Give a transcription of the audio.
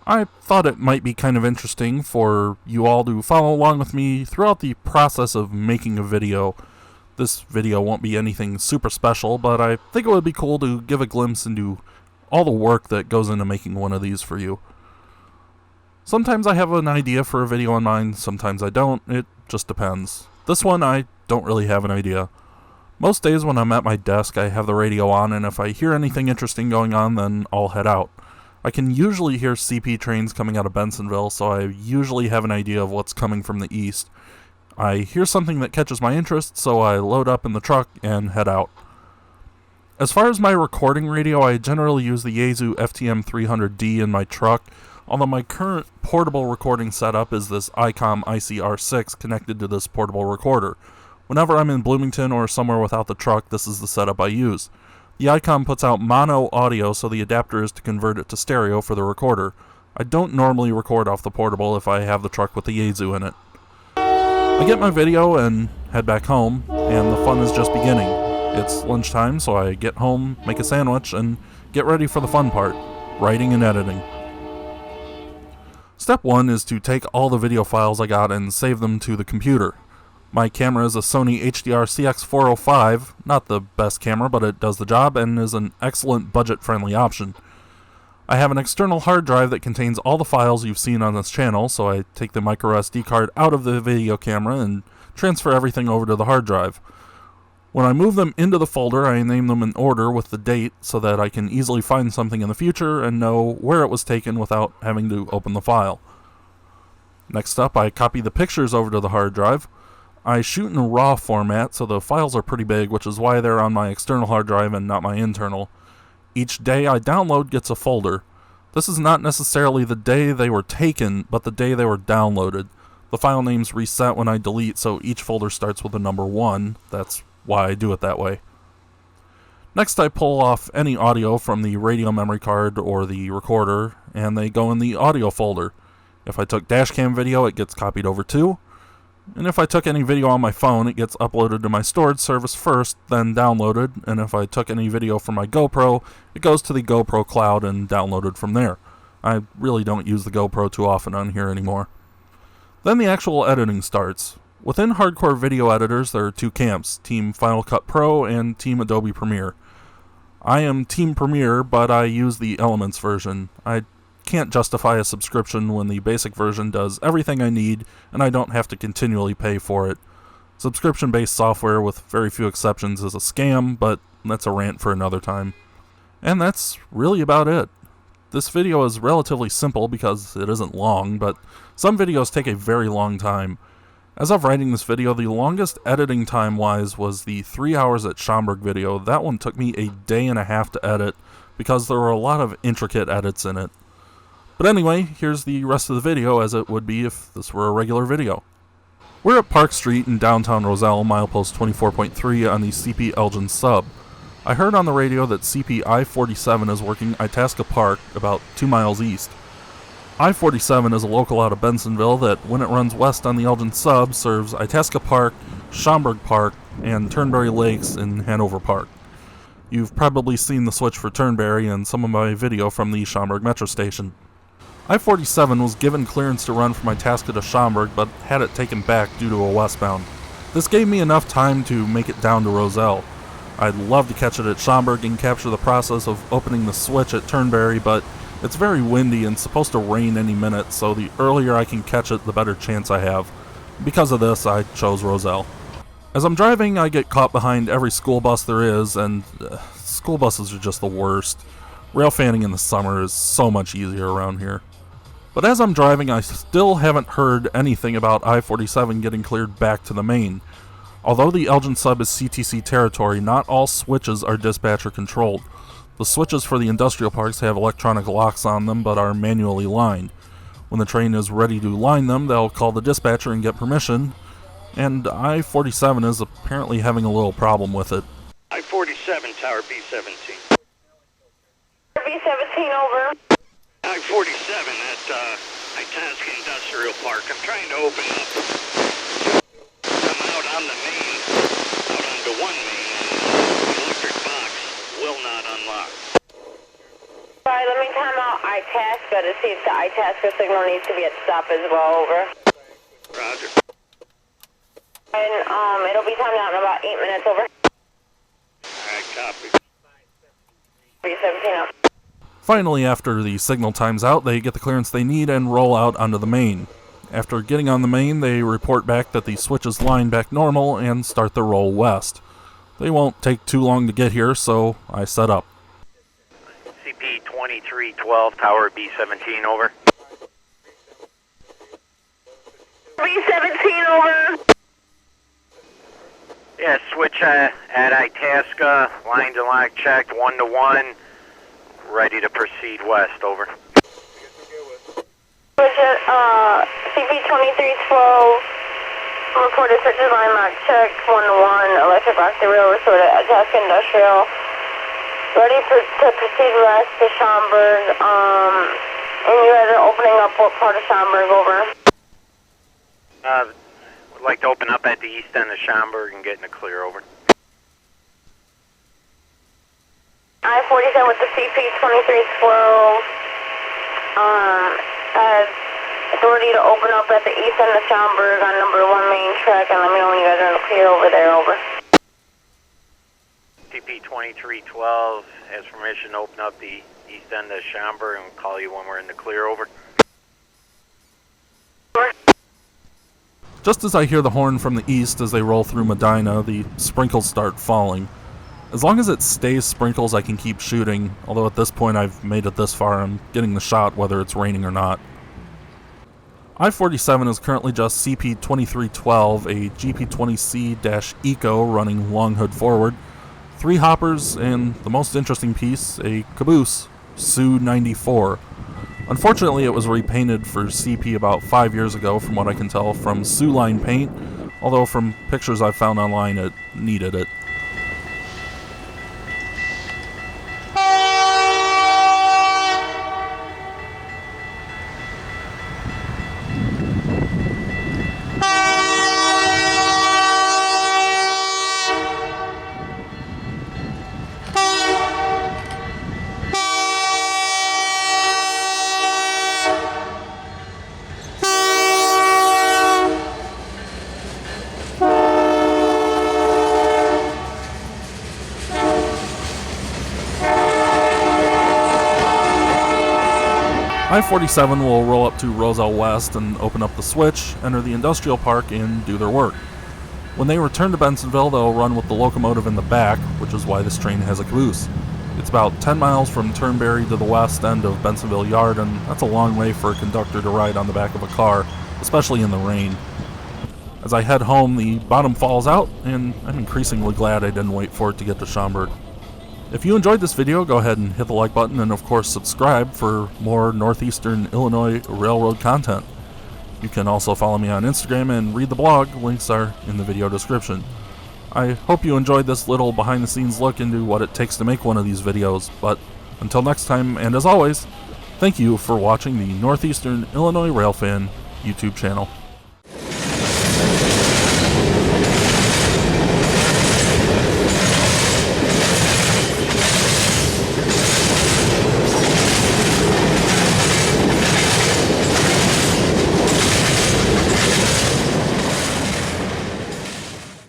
I thought it might be kind of interesting for you all to follow along with me throughout the process of making a video. This video won't be anything super special, but I think it would be cool to give a glimpse into all the work that goes into making one of these for you. Sometimes I have an idea for a video in mind, sometimes I don't. It just depends. This one, I don't really have an idea. Most days when I'm at my desk, I have the radio on, and if I hear anything interesting going on, then I'll head out. I can usually hear CP trains coming out of Bensonville, so I usually have an idea of what's coming from the east. I hear something that catches my interest, so I load up in the truck and head out. As far as my recording radio, I generally use the Yaesu FTM 300D in my truck, although my current portable recording setup is this ICOM ICR6 connected to this portable recorder. Whenever I'm in Bloomington or somewhere without the truck, this is the setup I use. The ICOM puts out mono audio, so the adapter is to convert it to stereo for the recorder. I don't normally record off the portable if I have the truck with the Yaesu in it. I get my video and head back home, and the fun is just beginning. It's lunchtime, so I get home, make a sandwich, and get ready for the fun part, writing and editing. Step 1 is to take all the video files I got and save them to the computer. My camera is a Sony HDR CX405, not the best camera, but it does the job and is an excellent budget-friendly option. I have an external hard drive that contains all the files you've seen on this channel, so I take the microSD card out of the video camera and transfer everything over to the hard drive. When I move them into the folder, I name them in order with the date so that I can easily find something in the future and know where it was taken without having to open the file. Next up, I copy the pictures over to the hard drive. I shoot in a RAW format, so the files are pretty big, which is why they're on my external hard drive and not my internal. Each day I download gets a folder. This is not necessarily the day they were taken, but the day they were downloaded. The file names reset when I delete, so each folder starts with the number 1. That's why I do it that way. Next, I pull off any audio from the radio memory card or the recorder, and they go in the audio folder. If I took dashcam video, it gets copied over too. And if I took any video on my phone, it gets uploaded to my storage service first, then downloaded, and if I took any video from my GoPro, it goes to the GoPro cloud and downloaded from there. I really don't use the GoPro too often on here anymore. Then the actual editing starts. Within hardcore video editors, there are two camps, Team Final Cut Pro and Team Adobe Premiere. I am Team Premiere, but I use the Elements version. I can't justify a subscription when the basic version does everything I need and I don't have to continually pay for it. Subscription-based software, with very few exceptions, is a scam, but that's a rant for another time. And that's really about it. This video is relatively simple because it isn't long, but some videos take a very long time. As of writing this video, the longest editing time-wise was the 3 hours at Schaumburg video. That one took me a day and a half to edit because there were a lot of intricate edits in it. But anyway, here's the rest of the video as it would be if this were a regular video. We're at Park Street in downtown Roselle, milepost 24.3 on the CP Elgin sub. I heard on the radio that CP I47 is working Itasca Park, about 2 miles east. I47 is a local out of Bensonville that, when it runs west on the Elgin sub, serves Itasca Park, Schaumburg Park, and Turnberry Lakes in Hanover Park. You've probably seen the switch for Turnberry in some of my video from the Schaumburg metro station. I-47 was given clearance to run from Itasca to Schaumburg, but had it taken back due to a westbound. This gave me enough time to make it down to Roselle. I'd love to catch it at Schaumburg and capture the process of opening the switch at Turnberry, but it's very windy and supposed to rain any minute, so the earlier I can catch it, the better chance I have. Because of this, I chose Roselle. As I'm driving, I get caught behind every school bus there is, and school buses are just the worst. Railfanning in the summer is so much easier around here. But as I'm driving, I still haven't heard anything about I-47 getting cleared back to the main. Although the Elgin sub is CTC territory, not all switches are dispatcher controlled. The switches for the industrial parks have electronic locks on them but are manually lined. When the train is ready to line them, they'll call the dispatcher and get permission, and I-47 is apparently having a little problem with it. I-47, Tower B-17. B-17 over. I-47 at Itasca Industrial Park. I'm trying to open up. I'm out on the main, out onto one main, and the electric box will not unlock. Sorry, let me time out Itasca to see proceed, the Itasca signal needs to be at stop as well, over. Roger. And it'll be timed out in about 8 minutes, over. Alright, copy. 317 up. Finally, after the signal times out, they get the clearance they need and roll out onto the main. After getting on the main, they report back that the switch is lined back normal and start the roll west. They won't take too long to get here, so I set up. CP 2312, Tower B17, over. B17, over. Yeah, switch at Itasca, line to line checked, 1-to-1, ready to proceed west, over. Switch at CP 2312, reported switch at line lock checked, 1-to-1, electric box derail, restored at Itasca Industrial. Ready to proceed west to Schaumburg, and you guys are opening up what part of Schaumburg, over? Would like to open up at the east end of Schaumburg and get in the clear, over. I-47 with the CP 2312, has authority to open up at the east end of Schaumburg on number 1 main track, and let me know when you guys are in the clear over there, over. CP 2312 has permission to open up the east end of Schaumburg and we'll call you when we're in the clear, over. Just as I hear the horn from the east as they roll through Medina, the sprinkles start falling. As long as it stays sprinkles, I can keep shooting, although at this point I've made it this far, I'm getting the shot whether it's raining or not. I-47 is currently just CP 2312, a GP20C-Eco running long hood forward, 3 hoppers, and the most interesting piece, a caboose, Su-94. Unfortunately, it was repainted for CP about 5 years ago, from what I can tell, from Sioux-line paint, although from pictures I've found online, it needed it. I-47 will roll up to Roselle West and open up the switch, enter the industrial park, and do their work. When they return to Bensenville, they'll run with the locomotive in the back, which is why this train has a caboose. It's about 10 miles from Turnberry to the west end of Bensenville Yard, and that's a long way for a conductor to ride on the back of a car, especially in the rain. As I head home, the bottom falls out, and I'm increasingly glad I didn't wait for it to get to Schaumburg. If you enjoyed this video, go ahead and hit the like button and of course subscribe for more Northeastern Illinois Railroad content. You can also follow me on Instagram and read the blog, links are in the video description. I hope you enjoyed this little behind the scenes look into what it takes to make one of these videos, but until next time, and as always, thank you for watching the Northeastern Illinois Railfan YouTube channel.